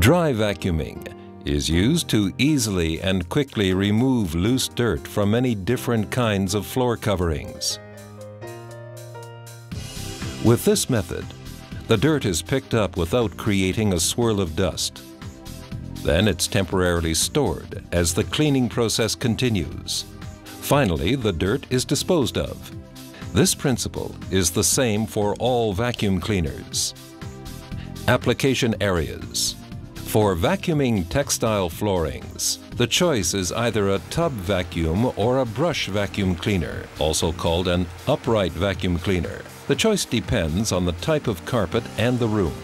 Dry vacuuming is used to easily and quickly remove loose dirt from many different kinds of floor coverings. With this method, the dirt is picked up without creating a swirl of dust. Then it's temporarily stored as the cleaning process continues. Finally, the dirt is disposed of. This principle is the same for all vacuum cleaners. Application areas. For vacuuming textile floorings, the choice is either a tub vacuum or a brush vacuum cleaner, also called an upright vacuum cleaner. The choice depends on the type of carpet and the room.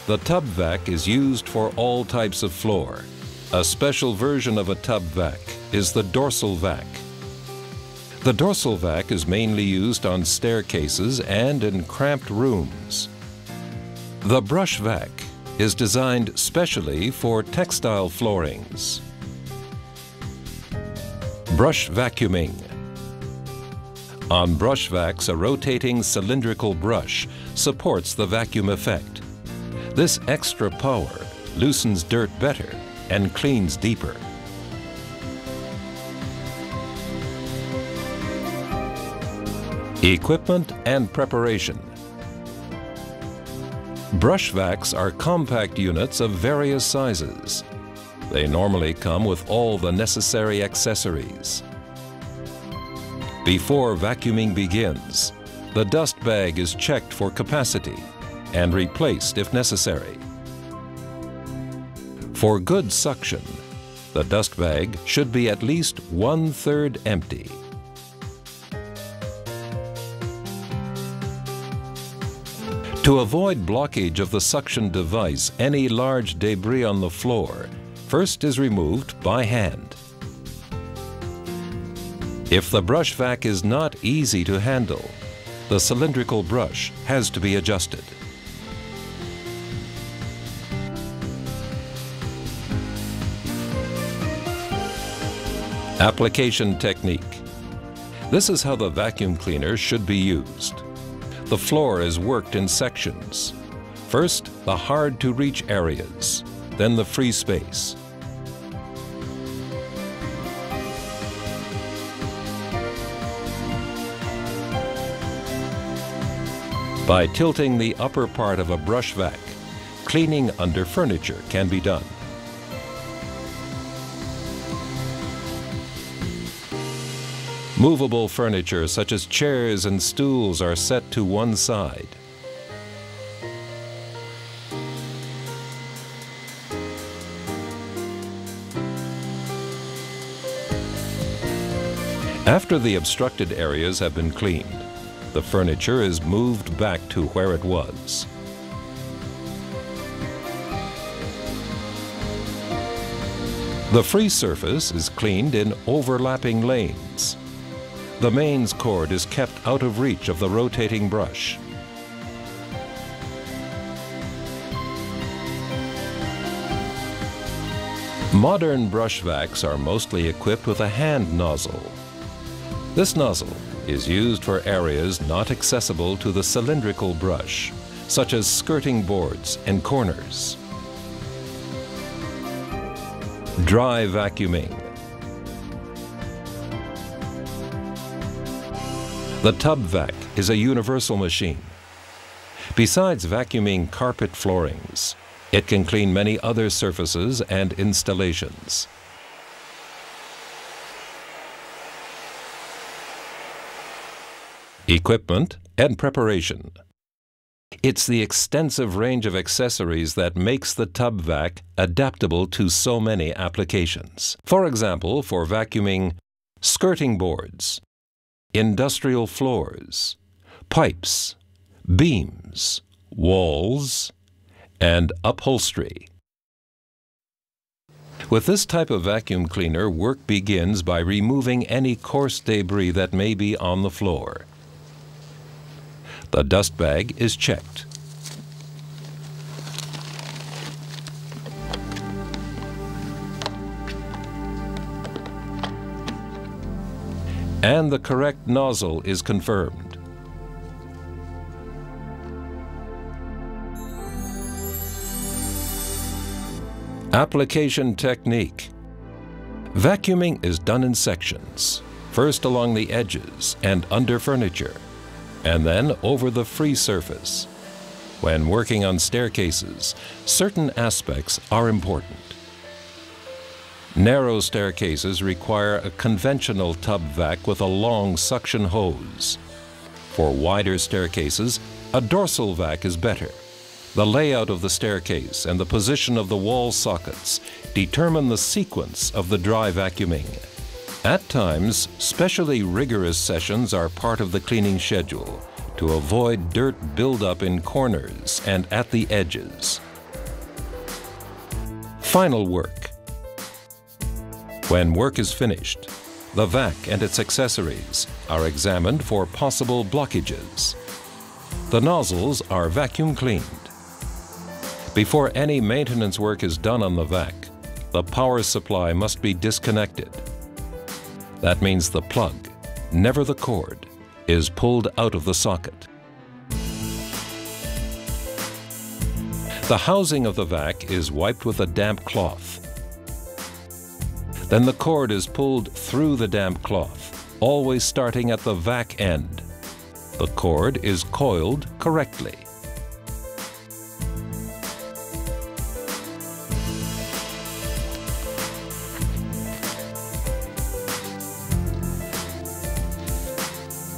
The tub vac is used for all types of floor. A special version of a tub vac is the dorsal vac. The dorsal vac is mainly used on staircases and in cramped rooms. The brush vac is designed specially for textile floorings. Brush vacuuming. On brush vacs, a rotating cylindrical brush supports the vacuum effect. This extra power loosens dirt better and cleans deeper. Equipment and preparation. Brush vacs are compact units of various sizes. They normally come with all the necessary accessories. Before vacuuming begins, the dust bag is checked for capacity and replaced if necessary. For good suction, the dust bag should be at least 1/3 empty. To avoid blockage of the suction device, any large debris on the floor first is removed by hand. If the brush vac is not easy to handle, the cylindrical brush has to be adjusted. Application technique. This is how the vacuum cleaner should be used. The floor is worked in sections. First, the hard-to-reach areas, then the free space. By tilting the upper part of a brush vac, cleaning under furniture can be done. Movable furniture such as chairs and stools are set to one side. After the obstructed areas have been cleaned, the furniture is moved back to where it was. The free surface is cleaned in overlapping lanes. The mains cord is kept out of reach of the rotating brush. Modern brush vacs are mostly equipped with a hand nozzle. This nozzle is used for areas not accessible to the cylindrical brush, such as skirting boards and corners. Dry vacuuming. The tub vac is a universal machine. Besides vacuuming carpet floorings, it can clean many other surfaces and installations. Equipment and preparation. It's the extensive range of accessories that makes the tub vac adaptable to so many applications. For example, for vacuuming skirting boards, industrial floors, pipes, beams, walls, and upholstery. With this type of vacuum cleaner, work begins by removing any coarse debris that may be on the floor. The dust bag is checked. And the correct nozzle is confirmed. Application technique. Vacuuming is done in sections, first along the edges and under furniture, and then over the free surface. When working on staircases, certain aspects are important. Narrow staircases require a conventional tub vac with a long suction hose. For wider staircases, a dorsal vac is better. The layout of the staircase and the position of the wall sockets determine the sequence of the dry vacuuming. At times, specially rigorous sessions are part of the cleaning schedule to avoid dirt buildup in corners and at the edges. Final work. When work is finished, the vac and its accessories are examined for possible blockages. The nozzles are vacuum cleaned. Before any maintenance work is done on the vac, the power supply must be disconnected. That means the plug, never the cord, is pulled out of the socket. The housing of the vac is wiped with a damp cloth. Then the cord is pulled through the damp cloth, always starting at the vac end. The cord is coiled correctly.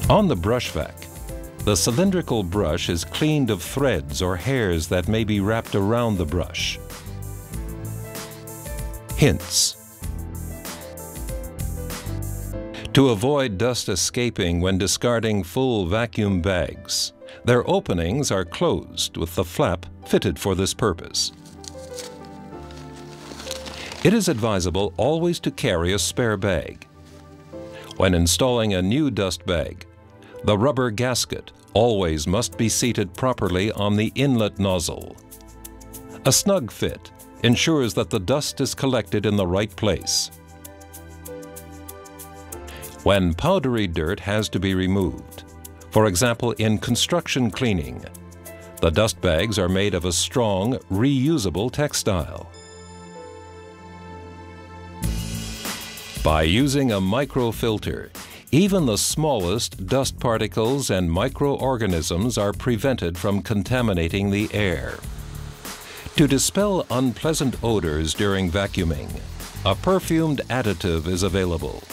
On the brush vac, the cylindrical brush is cleaned of threads or hairs that may be wrapped around the brush. Hints. To avoid dust escaping when discarding full vacuum bags, their openings are closed with the flap fitted for this purpose. It is advisable always to carry a spare bag. When installing a new dust bag, the rubber gasket always must be seated properly on the inlet nozzle. A snug fit ensures that the dust is collected in the right place. When powdery dirt has to be removed, for example in construction cleaning, the dust bags are made of a strong, reusable textile. By using a microfilter, even the smallest dust particles and microorganisms are prevented from contaminating the air. To dispel unpleasant odors during vacuuming, a perfumed additive is available.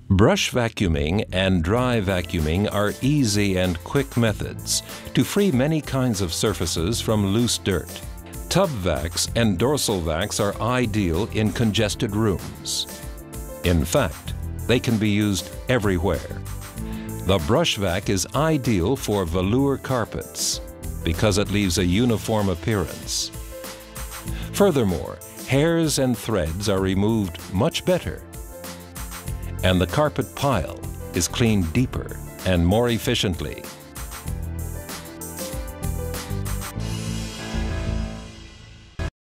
Brush vacuuming and dry vacuuming are easy and quick methods to free many kinds of surfaces from loose dirt. Tub vacs and dorsal vacs are ideal in congested rooms. In fact, they can be used everywhere. The brush vac is ideal for velour carpets because it leaves a uniform appearance. Furthermore, hairs and threads are removed much better, and the carpet pile is cleaned deeper and more efficiently.